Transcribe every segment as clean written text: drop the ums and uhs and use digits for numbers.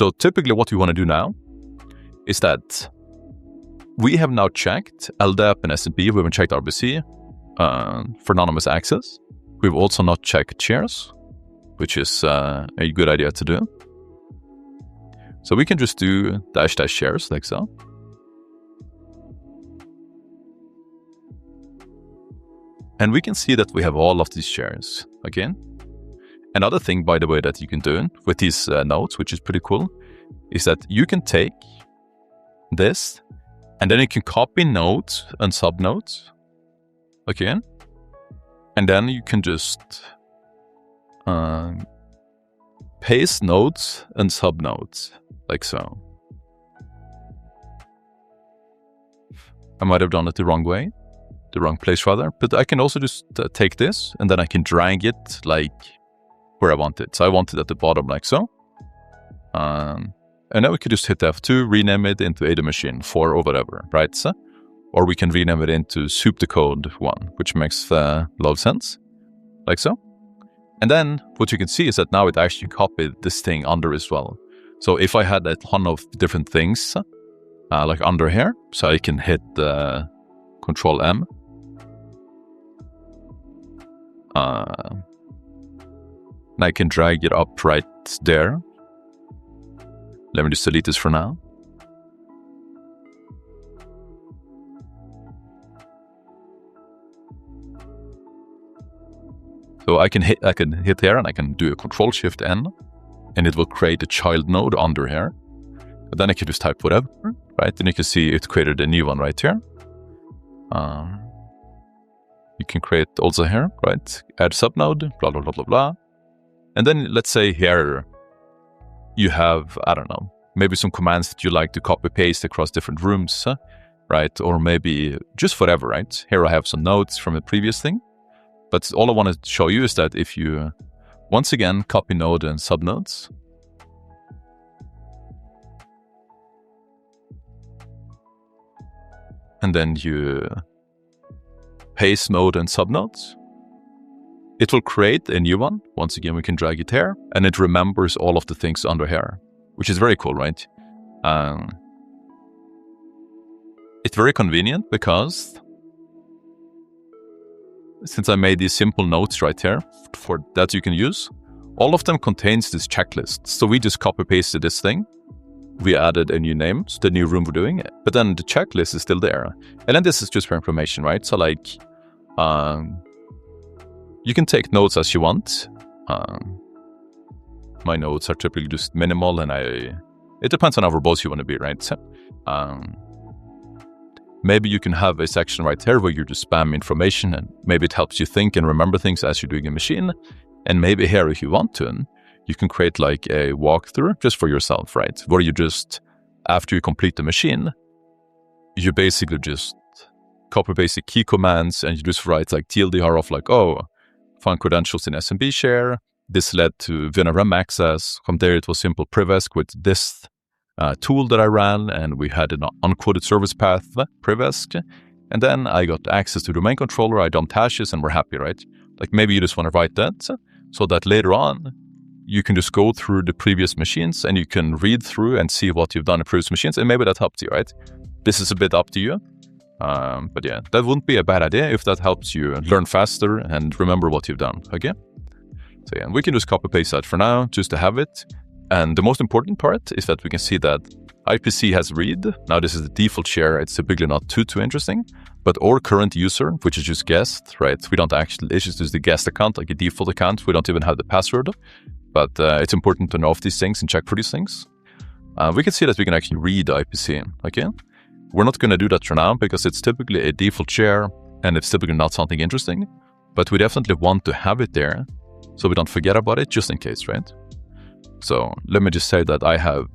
So typically what we want to do now is that we have now checked LDAP and SMB. We haven't checked RPC for anonymous access. We've also not checked shares, which is a good idea to do. So we can just do -- shares like so. And we can see that we have all of these shares, okay? Another thing, by the way, that you can do with these nodes, which is pretty cool, is that you can take this and then you can copy nodes and subnodes, okay? And then you can just paste nodes and subnodes, like so. I might have done it the wrong way, the wrong place rather, but I can also just take this and then I can drag it like where I want it. So I want it at the bottom like so. And then we could just hit F2, rename it into Enumeration 4 or whatever, right? So, or we can rename it into soup the code 1, which makes a lot of sense, like so. And then what you can see is that now it actually copied this thing under as well. So if I had a ton of different things like under here, so I can hit Control M. And I can drag it up right there. Let me just delete this for now. So I can hit here and I can do a Control-Shift-N and it will create a child node under here. But then I can just type whatever, right? And you can see it created a new one right here. You can create also here, right? Add subnode, blah, blah, blah, blah, blah. And then let's say here you have, I don't know, maybe some commands that you like to copy paste across different rooms, right? Or maybe just whatever, right? Here I have some notes from the previous thing. But all I want to show you is that if you, once again, copy node and subnodes, and then you paste node and subnodes, it will create a new one. Once again, we can drag it here, and it remembers all of the things under here, which is very cool, right? It's very convenient because since I made these simple notes right here for that you can use, all of them contains this checklist. So we just copy pasted this thing. We added a new name, so the new room we're doing, but then the checklist is still there. And then this is just for information, right? So like, you can take notes as you want. My notes are typically just minimal and it depends on how verbose you want to be, right? So, maybe you can have a section right here where you just spam information and maybe it helps you think and remember things as you're doing a machine. And maybe here, if you want to, you can create like a walkthrough just for yourself, right? Where you just, after you complete the machine, you basically just copy paste the key commands and you just write like TLDR of like, oh, found credentials in SMB share. This led to VNRM access. From there, it was simple privesc with this tool that I ran, and we had an unquoted service path privesc. And then I got access to the domain controller. I dumped hashes and we're happy, right? Like maybe you just want to write that so that later on, you can just go through the previous machines and you can read through and see what you've done in previous machines. And maybe that helps you, right? This is a bit up to you. But yeah, that wouldn't be a bad idea if that helps you learn faster and remember what you've done, okay? So yeah, we can just copy paste that for now, just to have it. And the most important part is that we can see that IPC has read. Now this is the default share. It's typically not too interesting, but our current user, which is just guest, right? We don't actually, it's just the guest account, like a default account. We don't even have the password, but it's important to know of these things and check for these things. We can see that we can actually read IPC, okay? We're not going to do that for now because it's typically a default share and it's typically not something interesting, but we definitely want to have it there so we don't forget about it just in case, right? So let me just say that I have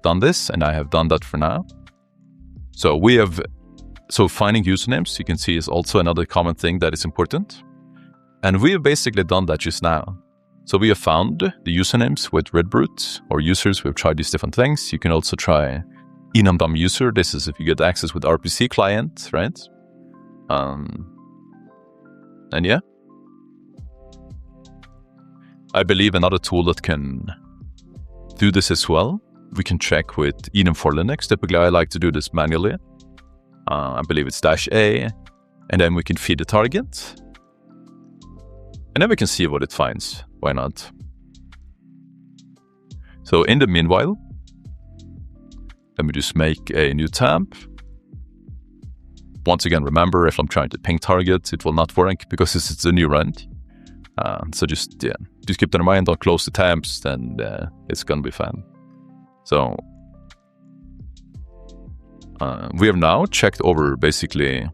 done this and I have done that for now. So finding usernames, you can see, is also another common thing that is important. And we have basically done that just now. So we have found the usernames with redbrute or users. We've tried these different things. You can also try enumdom user. This is if you get access with RPC client, right? And yeah. I believe another tool that can do this as well we can check with enum for Linux. Typically, I like to do this manually. I believe it's -A, and then we can feed the target. And then we can see what it finds. Why not? So in the meanwhile, let me just make a new tab. Once again, remember, if I'm trying to ping target, it will not work because this is a new run. So just keep that in mind, don't close the tabs, then it's gonna be fine. So we have now checked over basically,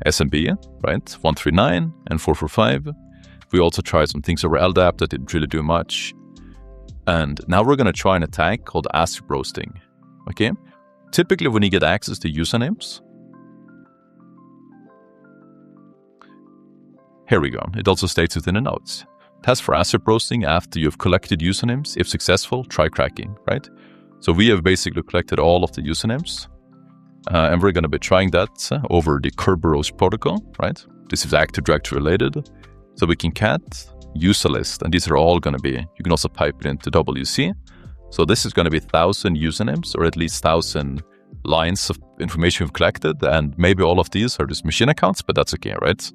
SMB, right? 139 and 445. We also tried some things over LDAP that didn't really do much. And now we're gonna try an attack called asreproasting, okay? Typically when you get access to usernames, here we go. It also states within the notes. Test for asreproasting after you've collected usernames. If successful, try cracking, right? So we have basically collected all of the usernames. And we're going to be trying that over the Kerberos protocol, right? This is Active Directory related. So we can cat user list, and these are all going to be, you can also pipe it into WC. So this is going to be 1,000 usernames, or at least 1,000 lines of information we've collected. And maybe all of these are just machine accounts, but that's okay, right?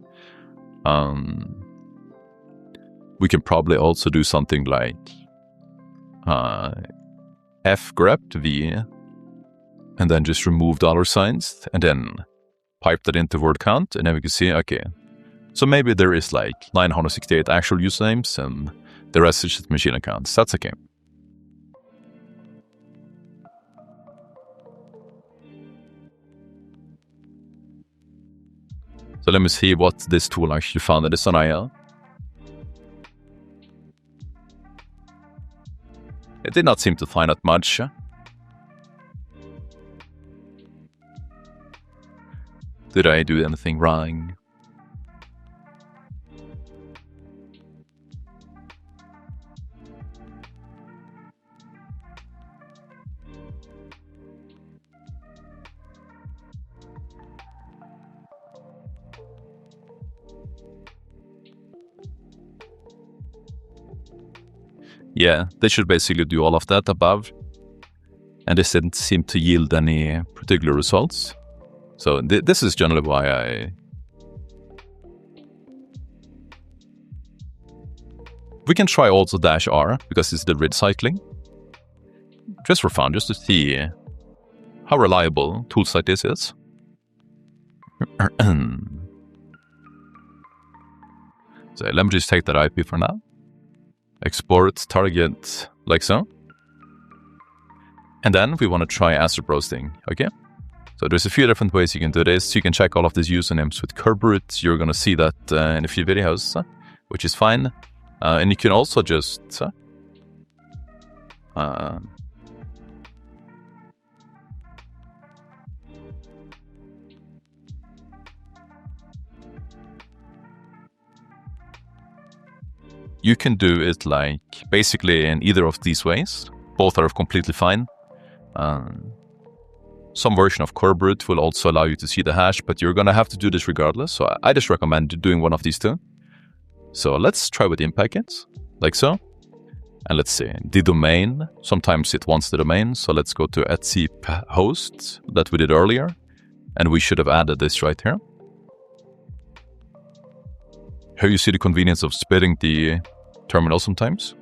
We can probably also do something like fgrep v, and then just remove $signs, and then pipe that into word count, and then we can see, okay, so maybe there is like 968 actual usernames, and the rest is just machine accounts. That's okay. So let me see what this tool actually found in the SNIL. It did not seem to find that much. Did I do anything wrong? Yeah, they should basically do all of that above. And this didn't seem to yield any particular results. So this is generally why we can try also -R, because it's the read cycling. Just for fun, just to see how reliable tools like this is. So let me just take that IP for now. Export target like so. And then we want to try asreproasting, okay? So there's a few different ways you can do this. You can check all of these usernames with Kerberos. You're going to see that in a few videos, which is fine. And you can also just you can do it like basically in either of these ways. Both are completely fine. Some version of Kerberos will also allow you to see the hash, but you're going to have to do this regardless. So I just recommend doing one of these two. So let's try with in packets, like so. And let's see, the domain, sometimes it wants the domain. So let's go to @zip host that we did earlier. And we should have added this right here. Here you see the convenience of splitting the terminal sometimes.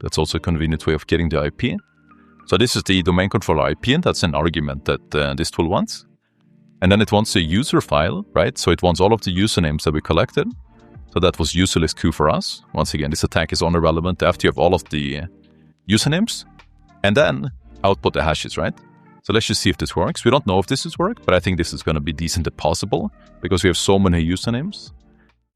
That's also a convenient way of getting the IP. So this is the domain controller IP, and that's an argument that this tool wants. And then it wants a user file, right? So it wants all of the usernames that we collected. So that was userlist Q for us. Once again, this attack is only relevant after you have all of the usernames, and then output the hashes, right? So let's just see if this works. We don't know if this is work, but I think this is going to be decently possible because we have so many usernames.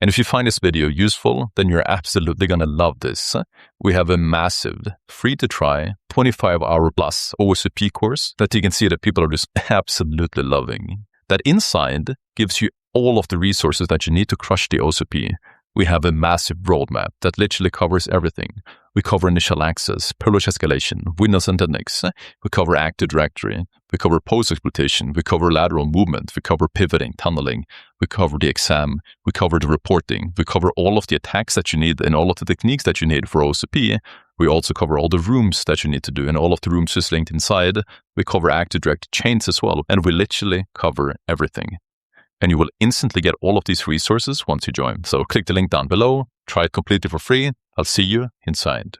And if you find this video useful, then you're absolutely going to love this. We have a massive, free-to-try, 25-hour plus OSCP course that you can see that people are just absolutely loving. That inside gives you all of the resources that you need to crush the OSCP. We have a massive roadmap that literally covers everything. We cover initial access, privilege escalation, Windows and Linux. We cover Active Directory. We cover post-exploitation. We cover lateral movement. We cover pivoting, tunneling. We cover the exam. We cover the reporting. We cover all of the attacks that you need and all of the techniques that you need for OSCP. We also cover all the rooms that you need to do, and all of the rooms is linked inside. We cover Active Directory chains as well, and we literally cover everything. And you will instantly get all of these resources once you join. So click the link down below, try it completely for free. I'll see you inside.